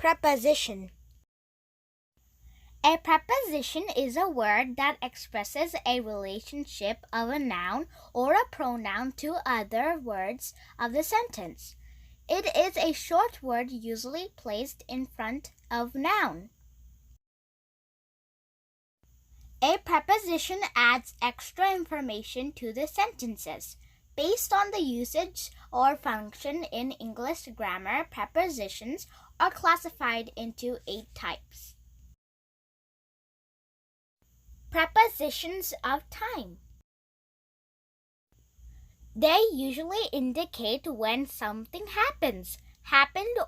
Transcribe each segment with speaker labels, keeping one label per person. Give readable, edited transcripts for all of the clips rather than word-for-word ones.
Speaker 1: Preposition.
Speaker 2: A preposition is a word that expresses a relationship of a noun or a pronoun to other words of the sentence. It is a short word usually placed in front of noun. A preposition adds extra information to the sentences. Based on the usage or function in English grammar, prepositions are classified into 8 types. Prepositions of time. They usually indicate when something happened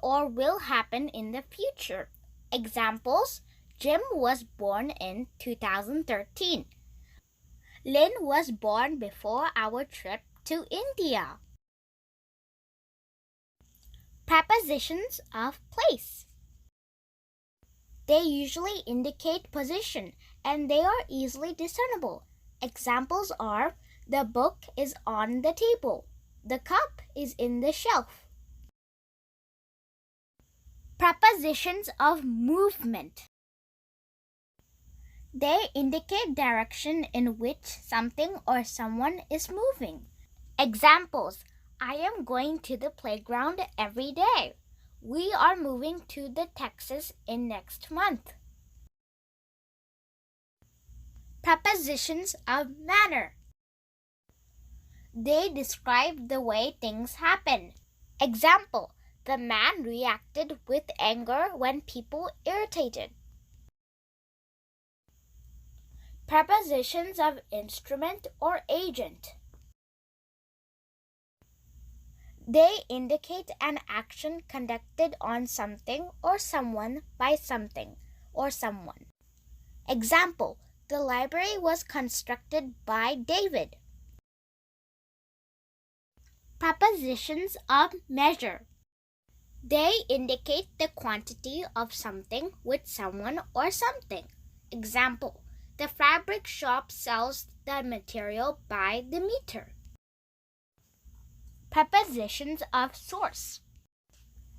Speaker 2: or will happen in the future. Examples: Jim was born in 2013. Lynn was born before our trip to India. Prepositions of place. They usually indicate position and they are easily discernible. Examples are: the book is on the table. The cup is in the shelf. Prepositions of movement. They indicate direction in which something or someone is moving. Examples: I am going to the playground every day. We are moving to the Texas in next month. Prepositions of manner. They describe the way things happen. Example: the man reacted with anger when people irritated. Prepositions of instrument or agent. They indicate an action conducted on something or someone by something or someone. Example: the library was constructed by David. Prepositions of measure. They indicate the quantity of something with someone or something. Example: the fabric shop sells the material by the meter. Prepositions of source.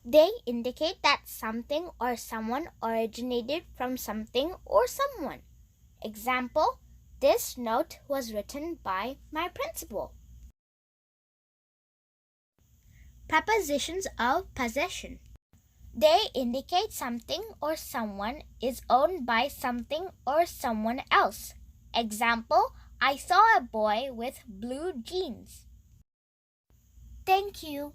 Speaker 2: They indicate that something or someone originated from something or someone. Example: this note was written by my principal. Prepositions of possession. They indicate something or someone is owned by something or someone else. Example: I saw a boy with blue jeans. Thank you.